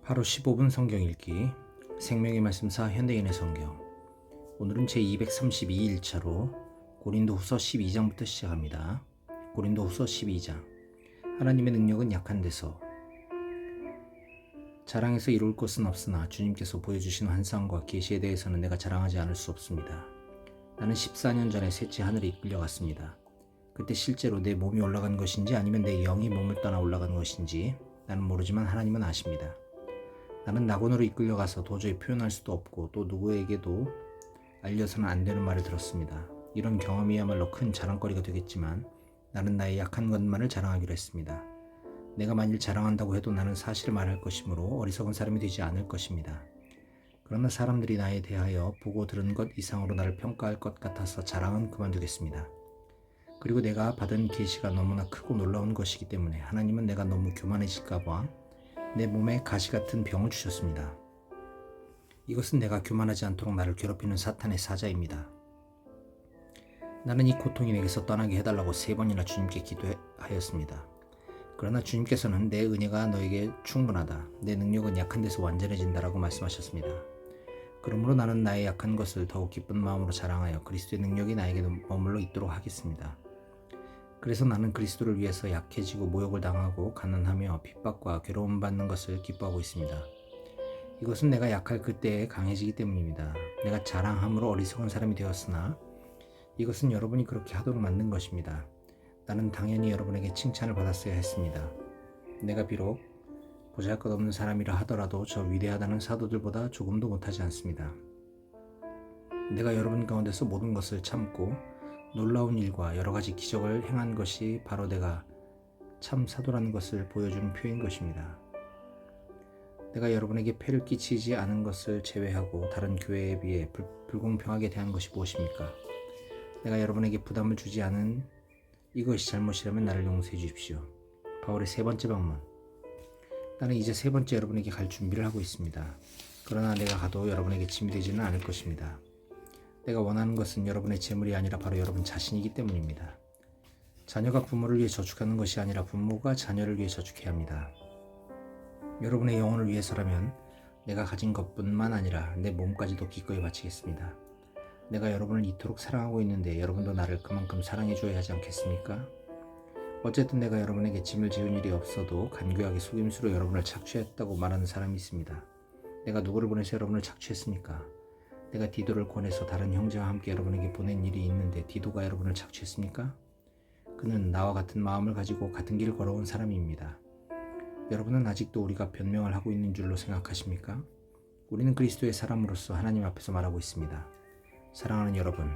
하루 15분 성경 읽기 생명의 말씀사 현대인의 성경. 오늘은 제232일차로 고린도후서 12장부터 시작합니다. 고린도후서 12장. 하나님의 능력은 약한 데서. 자랑해서 이룰 것은 없으나 주님께서 보여주신 환상과 계시에 대해서는 내가 자랑하지 않을 수 없습니다. 나는 14년 전에 셋째 하늘에 이끌려갔습니다. 그때 실제로 내 몸이 올라간 것인지 아니면 내 영이 몸을 떠나 올라간 것인지 나는 모르지만 하나님은 아십니다. 나는 낙원으로 이끌려가서 도저히 표현할 수도 없고 또 누구에게도 알려서는 안 되는 말을 들었습니다. 이런 경험이야말로 큰 자랑거리가 되겠지만 나는 나의 약한 것만을 자랑하기로 했습니다. 내가 만일 자랑한다고 해도 나는 사실을 말할 것이므로 어리석은 사람이 되지 않을 것입니다. 그러나 사람들이 나에 대하여 보고 들은 것 이상으로 나를 평가할 것 같아서 자랑은 그만두겠습니다. 그리고 내가 받은 계시가 너무나 크고 놀라운 것이기 때문에 하나님은 내가 너무 교만해질까 봐 내 몸에 가시 같은 병을 주셨습니다. 이것은 내가 교만하지 않도록 나를 괴롭히는 사탄의 사자입니다. 나는 이 고통이 내게서 떠나게 해달라고 3번이나 주님께 기도하였습니다. 그러나 주님께서는 내 은혜가 너에게 충분하다. 내 능력은 약한 데서 완전해진다라고 말씀하셨습니다. 그러므로 나는 나의 약한 것을 더욱 기쁜 마음으로 자랑하여 그리스도의 능력이 나에게 머물러 있도록 하겠습니다. 그래서 나는 그리스도를 위해서 약해지고 모욕을 당하고 가난하며 핍박과 괴로움 받는 것을 기뻐하고 있습니다. 이것은 내가 약할 그때에 강해지기 때문입니다. 내가 자랑함으로 어리석은 사람이 되었으나 이것은 여러분이 그렇게 하도록 만든 것입니다. 나는 당연히 여러분에게 칭찬을 받았어야 했습니다. 내가 비록 보잘것없는 사람이라 하더라도 저 위대하다는 사도들보다 조금도 못하지 않습니다. 내가 여러분 가운데서 모든 것을 참고 놀라운 일과 여러 가지 기적을 행한 것이 바로 내가 참 사도라는 것을 보여주는 표인 것입니다. 내가 여러분에게 폐를 끼치지 않은 것을 제외하고 다른 교회에 비해 불공평하게 대한 것이 무엇입니까? 내가 여러분에게 부담을 주지 않은 이것이 잘못이라면 나를 용서해 주십시오. 바울의 3번째 방문. 나는 이제 3번째 여러분에게 갈 준비를 하고 있습니다. 그러나 내가 가도 여러분에게 짐이 되지는 않을 것입니다. 내가 원하는 것은 여러분의 재물이 아니라 바로 여러분 자신이기 때문입니다. 자녀가 부모를 위해 저축하는 것이 아니라 부모가 자녀를 위해 저축해야 합니다. 여러분의 영혼을 위해서라면 내가 가진 것뿐만 아니라 내 몸까지도 기꺼이 바치겠습니다. 내가 여러분을 이토록 사랑하고 있는데 여러분도 나를 그만큼 사랑해 줘야 하지 않겠습니까? 어쨌든 내가 여러분에게 짐을 지은 일이 없어도 간교하게 속임수로 여러분을 착취했다고 말하는 사람이 있습니다. 내가 누구를 보내서 여러분을 착취했습니까? 내가 디도를 권해서 다른 형제와 함께 여러분에게 보낸 일이 있는데 디도가 여러분을 착취했습니까? 그는 나와 같은 마음을 가지고 같은 길을 걸어온 사람입니다. 여러분은 아직도 우리가 변명을 하고 있는 줄로 생각하십니까? 우리는 그리스도의 사람으로서 하나님 앞에서 말하고 있습니다. 사랑하는 여러분,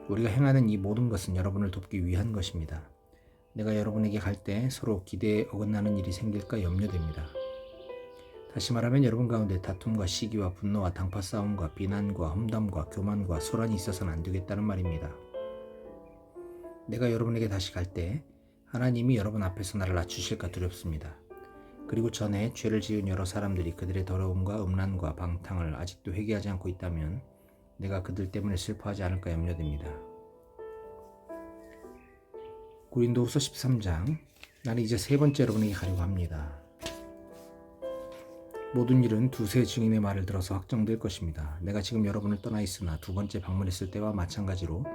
우리가 행하는 이 모든 것은 여러분을 돕기 위한 것입니다. 내가 여러분에게 갈 때 서로 기대에 어긋나는 일이 생길까 염려됩니다. 다시 말하면 여러분 가운데 다툼과 시기와 분노와 당파 싸움과 비난과 험담과 교만과 소란이 있어서는 안 되겠다는 말입니다. 내가 여러분에게 다시 갈 때 하나님이 여러분 앞에서 나를 낮추실까 두렵습니다. 그리고 전에 죄를 지은 여러 사람들이 그들의 더러움과 음란과 방탕을 아직도 회개하지 않고 있다면 내가 그들 때문에 슬퍼하지 않을까 염려됩니다. 고린도후서 13장. 나는 이제 3번째 여러분에게 가려고 합니다. 모든 일은 두세 증인의 말을 들어서 확정될 것입니다. 내가 지금 여러분을 떠나 있으나 2번째 방문했을 때와 마찬가지로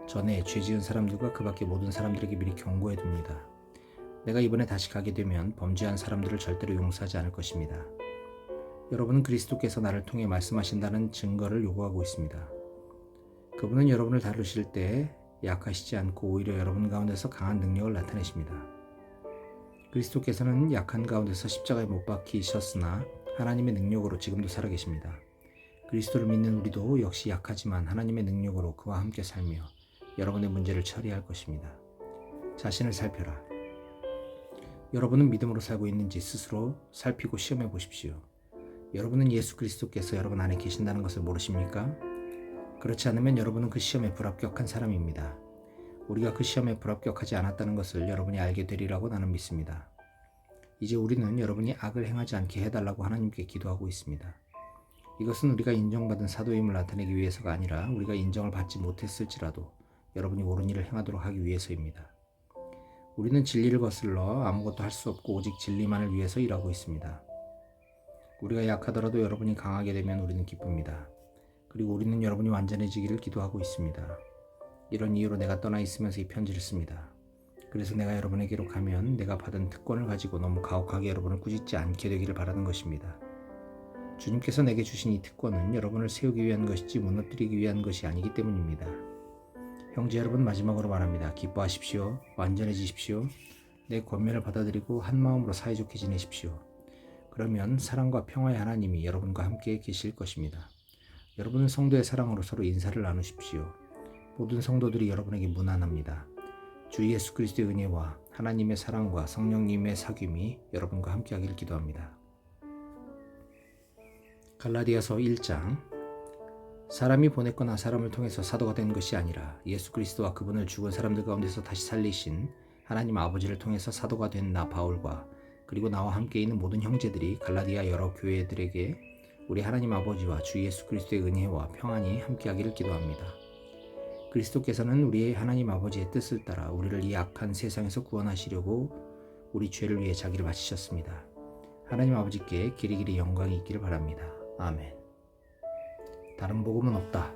전에 죄 지은 사람들과 그 밖의 모든 사람들에게 미리 경고해 둡니다. 내가 이번에 다시 가게 되면 범죄한 사람들을 절대로 용서하지 않을 것입니다. 여러분은 그리스도께서 나를 통해 말씀하신다는 증거를 요구하고 있습니다. 그분은 여러분을 다루실 때 약하시지 않고 오히려 여러분 가운데서 강한 능력을 나타내십니다. 그리스도께서는 약한 가운데서 십자가에 못 박히셨으나 하나님의 능력으로 지금도 살아계십니다. 그리스도를 믿는 우리도 역시 약하지만 하나님의 능력으로 그와 함께 살며 여러분의 문제를 처리할 것입니다. 자신을 살펴라. 여러분은 믿음으로 살고 있는지 스스로 살피고 시험해 보십시오. 여러분은 예수 그리스도께서 여러분 안에 계신다는 것을 모르십니까? 그렇지 않으면 여러분은 그 시험에 불합격한 사람입니다. 우리가 그 시험에 불합격하지 않았다는 것을 여러분이 알게 되리라고 나는 믿습니다. 이제 우리는 여러분이 악을 행하지 않게 해달라고 하나님께 기도하고 있습니다. 이것은 우리가 인정받은 사도임을 나타내기 위해서가 아니라 우리가 인정을 받지 못했을지라도 여러분이 옳은 일을 행하도록 하기 위해서입니다. 우리는 진리를 거슬러 아무것도 할 수 없고 오직 진리만을 위해서 일하고 있습니다. 우리가 약하더라도 여러분이 강하게 되면 우리는 기쁩니다. 그리고 우리는 여러분이 완전해지기를 기도하고 있습니다. 이런 이유로 내가 떠나 있으면서 이 편지를 씁니다. 그래서 내가 여러분에게로 가면 내가 받은 특권을 가지고 너무 가혹하게 여러분을 꾸짖지 않게 되기를 바라는 것입니다. 주님께서 내게 주신 이 특권은 여러분을 세우기 위한 것이지 무너뜨리기 위한 것이 아니기 때문입니다. 형제 여러분, 마지막으로 말합니다. 기뻐하십시오. 완전해지십시오. 내 권면을 받아들이고 한마음으로 사이좋게 지내십시오. 그러면 사랑과 평화의 하나님이 여러분과 함께 계실 것입니다. 여러분은 성도의 사랑으로 서로 인사를 나누십시오. 모든 성도들이 여러분에게 문안합니다. 주 예수 그리스도의 은혜와 하나님의 사랑과 성령님의 사귐이 여러분과 함께하기를 기도합니다. 갈라디아서 1장. 사람이 보냈거나 사람을 통해서 사도가 된 것이 아니라 예수 그리스도와 그분을 죽은 사람들 가운데서 다시 살리신 하나님 아버지를 통해서 사도가 된 나 바울과 그리고 나와 함께 있는 모든 형제들이 갈라디아 여러 교회들에게 우리 하나님 아버지와 주 예수 그리스도의 은혜와 평안이 함께하기를 기도합니다. 그리스도께서는 우리의 하나님 아버지의 뜻을 따라 우리를 이 악한 세상에서 구원하시려고 우리 죄를 위해 자기를 바치셨습니다. 하나님 아버지께 길이길이 영광이 있기를 바랍니다. 아멘. 다른 복음은 없다.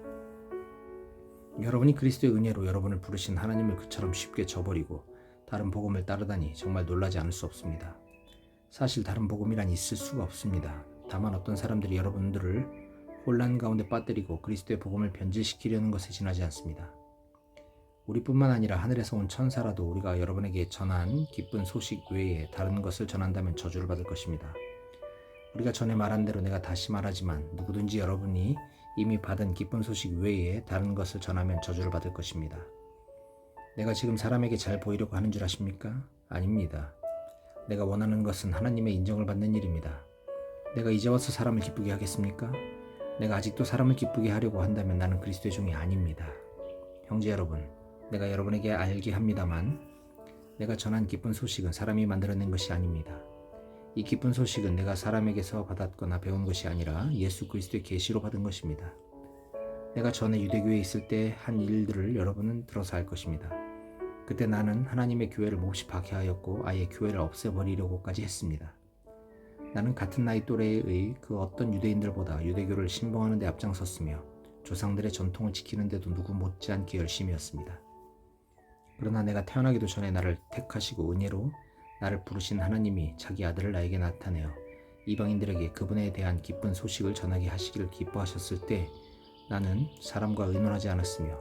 여러분이 그리스도의 은혜로 여러분을 부르신 하나님을 그처럼 쉽게 저버리고 다른 복음을 따르다니 정말 놀라지 않을 수 없습니다. 사실 다른 복음이란 있을 수가 없습니다. 다만 어떤 사람들이 여러분들을 혼란 가운데 빠뜨리고 그리스도의 복음을 변질시키려는 것에 지나지 않습니다. 우리뿐만 아니라 하늘에서 온 천사라도 우리가 여러분에게 전한 기쁜 소식 외에 다른 것을 전한다면 저주를 받을 것입니다. 우리가 전에 말한 대로 내가 다시 말하지만 누구든지 여러분이 이미 받은 기쁜 소식 외에 다른 것을 전하면 저주를 받을 것입니다. 내가 지금 사람에게 잘 보이려고 하는 줄 아십니까? 아닙니다. 내가 원하는 것은 하나님의 인정을 받는 일입니다. 내가 이제 와서 사람을 기쁘게 하겠습니까? 내가 아직도 사람을 기쁘게 하려고 한다면 나는 그리스도의 종이 아닙니다. 형제 여러분, 내가 여러분에게 알게 합니다만 내가 전한 기쁜 소식은 사람이 만들어낸 것이 아닙니다. 이 기쁜 소식은 내가 사람에게서 받았거나 배운 것이 아니라 예수 그리스도의 계시로 받은 것입니다. 내가 전에 유대교회에 있을 때 한 일들을 여러분은 들어서 알 것입니다. 그때 나는 하나님의 교회를 몹시 박해하였고 아예 교회를 없애버리려고까지 했습니다. 나는 같은 나이 또래의 그 어떤 유대인들보다 유대교를 신봉하는 데 앞장섰으며 조상들의 전통을 지키는 데도 누구 못지않게 열심이었습니다. 그러나 내가 태어나기도 전에 나를 택하시고 은혜로 나를 부르신 하나님이 자기 아들을 나에게 나타내어 이방인들에게 그분에 대한 기쁜 소식을 전하게 하시기를 기뻐하셨을 때 나는 사람과 의논하지 않았으며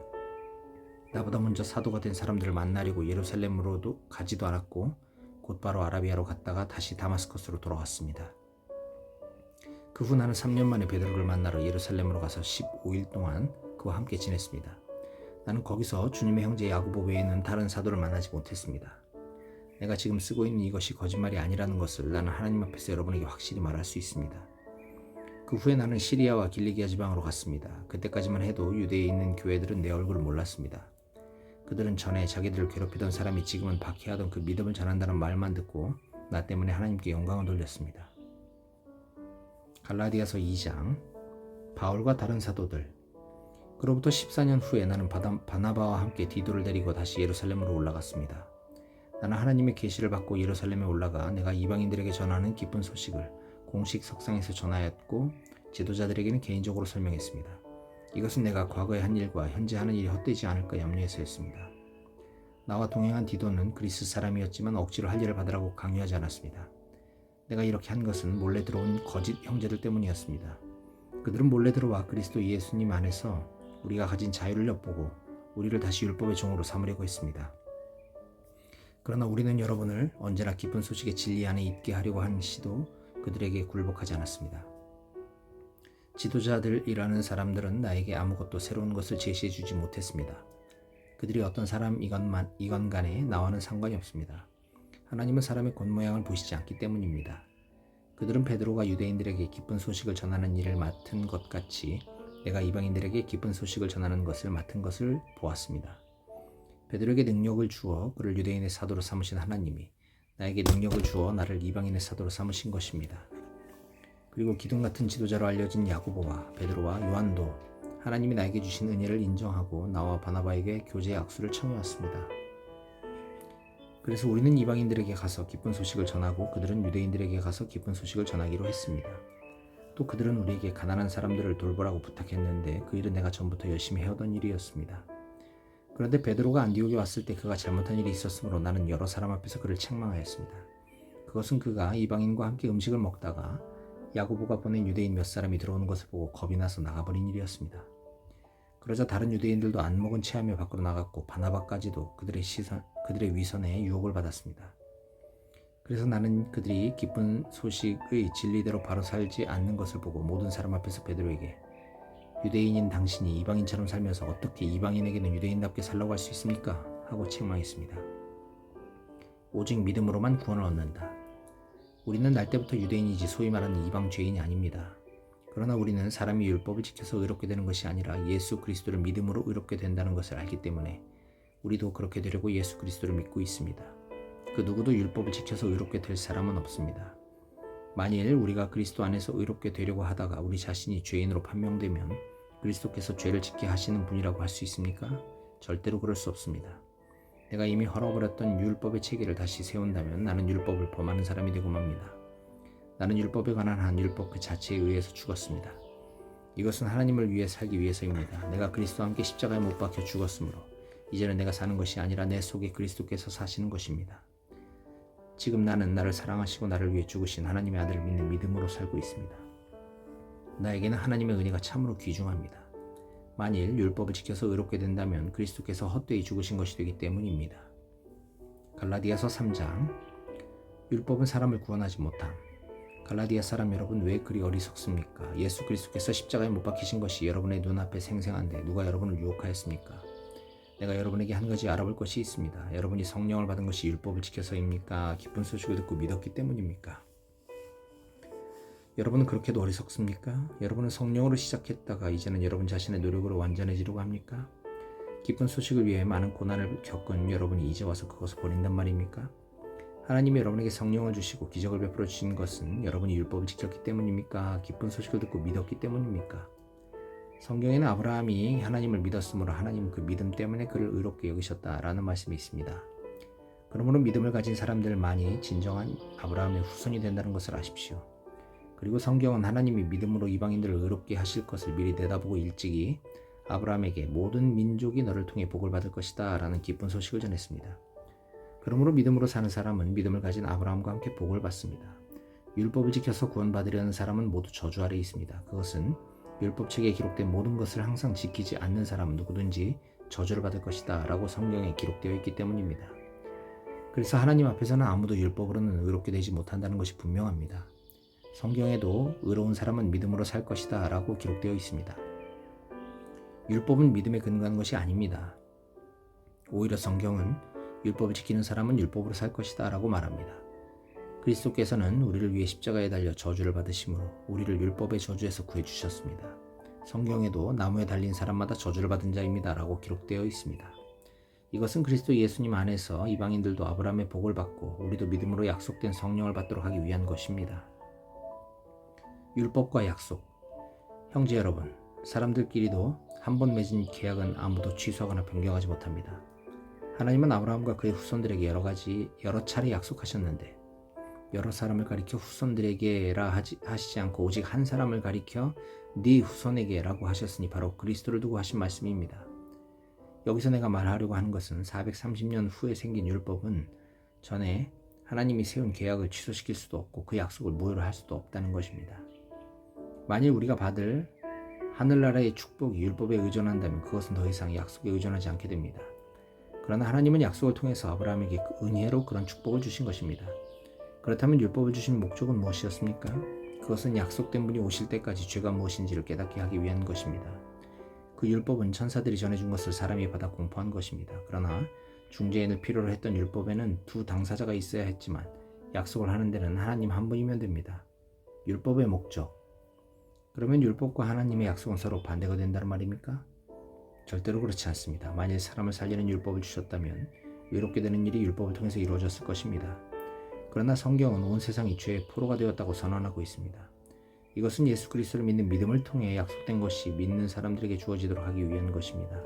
나보다 먼저 사도가 된 사람들을 만나려고 예루살렘으로도 가지도 않았고 곧바로 아라비아로 갔다가 다시 다마스커스로 돌아왔습니다. 그 후 나는 3년 만에 베드로를 만나러 예루살렘으로 가서 15일 동안 그와 함께 지냈습니다. 나는 거기서 주님의 형제 야고보 외에는 다른 사도를 만나지 못했습니다. 내가 지금 쓰고 있는 이것이 거짓말이 아니라는 것을 나는 하나님 앞에서 여러분에게 확실히 말할 수 있습니다. 그 후에 나는 시리아와 길리기아 지방으로 갔습니다. 그때까지만 해도 유대에 있는 교회들은 내 얼굴을 몰랐습니다. 그들은 전에 자기들을 괴롭히던 사람이 지금은 박해하던 그 믿음을 전한다는 말만 듣고 나 때문에 하나님께 영광을 돌렸습니다. 갈라디아서 2장. 바울과 다른 사도들. 그로부터 14년 후에 나는 바나바와 함께 디도를 데리고 다시 예루살렘으로 올라갔습니다. 나는 하나님의 계시를 받고 예루살렘에 올라가 내가 이방인들에게 전하는 기쁜 소식을 공식 석상에서 전하였고 지도자들에게는 개인적으로 설명했습니다. 이것은 내가 과거에 한 일과 현재 하는 일이 헛되지 않을까 염려해서였습니다. 나와 동행한 디도는 그리스 사람이었지만 억지로 할 일을 받으라고 강요하지 않았습니다. 내가 이렇게 한 것은 몰래 들어온 거짓 형제들 때문이었습니다. 그들은 몰래 들어와 그리스도 예수님 안에서 우리가 가진 자유를 엿보고 우리를 다시 율법의 종으로 삼으려고 했습니다. 그러나 우리는 여러분을 언제나 기쁜 소식의 진리 안에 있게 하려고 하는 시도 그들에게 굴복하지 않았습니다. 지도자들이라는 사람들은 나에게 아무것도 새로운 것을 제시해주지 못했습니다. 그들이 어떤 사람이건 간에 나와는 상관이 없습니다. 하나님은 사람의 겉모양을 보시지 않기 때문입니다. 그들은 베드로가 유대인들에게 기쁜 소식을 전하는 일을 맡은 것 같이 내가 이방인들에게 기쁜 소식을 전하는 것을 맡은 것을 보았습니다. 베드로에게 능력을 주어 그를 유대인의 사도로 삼으신 하나님이 나에게 능력을 주어 나를 이방인의 사도로 삼으신 것입니다. 그리고 기둥 같은 지도자로 알려진 야고보와 베드로와 요한도 하나님이 나에게 주신 은혜를 인정하고 나와 바나바에게 교제의 악수를 청해왔습니다. 그래서 우리는 이방인들에게 가서 기쁜 소식을 전하고 그들은 유대인들에게 가서 기쁜 소식을 전하기로 했습니다. 또 그들은 우리에게 가난한 사람들을 돌보라고 부탁했는데 그 일은 내가 전부터 열심히 해오던 일이었습니다. 그런데 베드로가 안디옥에 왔을 때 그가 잘못한 일이 있었으므로 나는 여러 사람 앞에서 그를 책망하였습니다. 그것은 그가 이방인과 함께 음식을 먹다가 야고보가 보낸 유대인 몇 사람이 들어오는 것을 보고 겁이 나서 나가버린 일이었습니다. 그러자 다른 유대인들도 안목은 체하며 밖으로 나갔고 바나바까지도 그들의 위선에 유혹을 받았습니다. 그래서 나는 그들이 기쁜 소식의 진리대로 바로 살지 않는 것을 보고 모든 사람 앞에서 베드로에게 유대인인 당신이 이방인처럼 살면서 어떻게 이방인에게는 유대인답게 살라고 할 수 있습니까? 하고 책망했습니다. 오직 믿음으로만 구원을 얻는다. 우리는 날 때부터 유대인이지 소위 말하는 이방 죄인이 아닙니다. 그러나 우리는 사람이 율법을 지켜서 의롭게 되는 것이 아니라 예수 그리스도를 믿음으로 의롭게 된다는 것을 알기 때문에 우리도 그렇게 되려고 예수 그리스도를 믿고 있습니다. 그 누구도 율법을 지켜서 의롭게 될 사람은 없습니다. 만일 우리가 그리스도 안에서 의롭게 되려고 하다가 우리 자신이 죄인으로 판명되면 그리스도께서 죄를 짓게 하시는 분이라고 할 수 있습니까? 절대로 그럴 수 없습니다. 내가 이미 헐어버렸던 율법의 체계를 다시 세운다면 나는 율법을 범하는 사람이 되고 맙니다. 나는 율법에 관한 한 율법 그 자체에 의해서 죽었습니다. 이것은 하나님을 위해 살기 위해서입니다. 내가 그리스도와 함께 십자가에 못 박혀 죽었으므로 이제는 내가 사는 것이 아니라 내 속에 그리스도께서 사시는 것입니다. 지금 나는 나를 사랑하시고 나를 위해 죽으신 하나님의 아들을 믿는 믿음으로 살고 있습니다. 나에게는 하나님의 은혜가 참으로 귀중합니다. 만일 율법을 지켜서 의롭게 된다면 그리스도께서 헛되이 죽으신 것이 되기 때문입니다. 갈라디아서 3장 율법은 사람을 구원하지 못함. 갈라디아 사람 여러분, 왜 그리 어리석습니까? 예수 그리스도께서 십자가에 못 박히신 것이 여러분의 눈앞에 생생한데 누가 여러분을 유혹하였습니까? 내가 여러분에게 한 가지 알아볼 것이 있습니다. 여러분이 성령을 받은 것이 율법을 지켜서입니까? 기쁜 소식을 듣고 믿었기 때문입니까? 여러분은 그렇게도 어리석습니까? 여러분은 성령으로 시작했다가 이제는 여러분 자신의 노력으로 완전해지려고 합니까? 기쁜 소식을 위해 많은 고난을 겪은 여러분이 이제 와서 그것을 버린단 말입니까? 하나님이 여러분에게 성령을 주시고 기적을 베풀어 주신 것은 여러분이 율법을 지켰기 때문입니까? 기쁜 소식을 듣고 믿었기 때문입니까? 성경에는 아브라함이 하나님을 믿었으므로 하나님은 그 믿음 때문에 그를 의롭게 여기셨다라는 말씀이 있습니다. 그러므로 믿음을 가진 사람들만이 진정한 아브라함의 후손이 된다는 것을 아십시오. 그리고 성경은 하나님이 믿음으로 이방인들을 의롭게 하실 것을 미리 내다보고 일찍이 아브라함에게 모든 민족이 너를 통해 복을 받을 것이다 라는 기쁜 소식을 전했습니다. 그러므로 믿음으로 사는 사람은 믿음을 가진 아브라함과 함께 복을 받습니다. 율법을 지켜서 구원받으려는 사람은 모두 저주 아래 있습니다. 그것은 율법책에 기록된 모든 것을 항상 지키지 않는 사람 누구든지 저주를 받을 것이다 라고 성경에 기록되어 있기 때문입니다. 그래서 하나님 앞에서는 아무도 율법으로는 의롭게 되지 못한다는 것이 분명합니다. 성경에도 의로운 사람은 믿음으로 살 것이다 라고 기록되어 있습니다. 율법은 믿음에 근거한 것이 아닙니다. 오히려 성경은 율법을 지키는 사람은 율법으로 살 것이다 라고 말합니다. 그리스도께서는 우리를 위해 십자가에 달려 저주를 받으심으로 우리를 율법의 저주에서 구해주셨습니다. 성경에도 나무에 달린 사람마다 저주를 받은 자입니다 라고 기록되어 있습니다. 이것은 그리스도 예수님 안에서 이방인들도 아브라함의 복을 받고 우리도 믿음으로 약속된 성령을 받도록 하기 위한 것입니다. 율법과 약속. 형제 여러분, 사람들끼리도 한 번 맺은 계약은 아무도 취소하거나 변경하지 못합니다. 하나님은 아브라함과 그의 후손들에게 여러 차례 약속하셨는데 여러 사람을 가리켜 후손들에게라 하시지 않고 오직 한 사람을 가리켜 네 후손에게라고 하셨으니 바로 그리스도를 두고 하신 말씀입니다. 여기서 내가 말하려고 하는 것은 430년 후에 생긴 율법은 전에 하나님이 세운 계약을 취소시킬 수도 없고 그 약속을 무효로 할 수도 없다는 것입니다. 만일 우리가 받을 하늘나라의 축복이 율법에 의존한다면 그것은 더 이상 약속에 의존하지 않게 됩니다. 그러나 하나님은 약속을 통해서 아브라함에게 은혜로 그런 축복을 주신 것입니다. 그렇다면 율법을 주신 목적은 무엇이었습니까? 그것은 약속된 분이 오실 때까지 죄가 무엇인지를 깨닫게 하기 위한 것입니다. 그 율법은 천사들이 전해준 것을 사람이 받아 공포한 것입니다. 그러나 중재인을 필요로 했던 율법에는 두 당사자가 있어야 했지만 약속을 하는 데는 하나님 한 분이면 됩니다. 율법의 목적. 그러면 율법과 하나님의 약속은 서로 반대가 된다는 말입니까? 절대로 그렇지 않습니다. 만일 사람을 살리는 율법을 주셨다면 의롭게 되는 일이 율법을 통해서 이루어졌을 것입니다. 그러나 성경은 온 세상이 죄의 포로가 되었다고 선언하고 있습니다. 이것은 예수 그리스도를 믿는 믿음을 통해 약속된 것이 믿는 사람들에게 주어지도록 하기 위한 것입니다.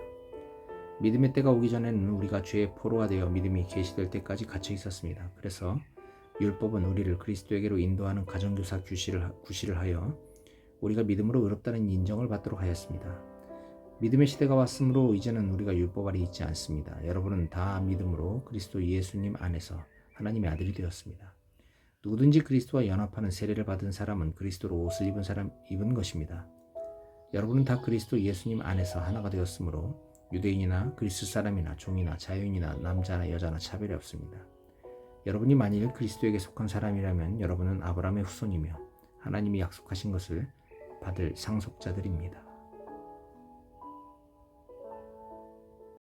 믿음의 때가 오기 전에는 우리가 죄의 포로가 되어 믿음이 계시될 때까지 갇혀 있었습니다. 그래서 율법은 우리를 그리스도에게로 인도하는 가정교사 구실을 하여 우리가 믿음으로 의롭다는 인정을 받도록 하였습니다. 믿음의 시대가 왔으므로 이제는 우리가 율법 아래 있지 않습니다. 여러분은 다 믿음으로 그리스도 예수님 안에서 하나님의 아들이 되었습니다. 누구든지 그리스도와 연합하는 세례를 받은 사람은 그리스도로 옷을 입은 사람 입은 것입니다. 여러분은 다 그리스도 예수님 안에서 하나가 되었으므로 유대인이나 그리스 사람이나 종이나 자유인이나 남자나 여자나 차별이 없습니다. 여러분이 만일 그리스도에게 속한 사람이라면 여러분은 아브라함의 후손이며 하나님이 약속하신 것을 받을 상속자들입니다.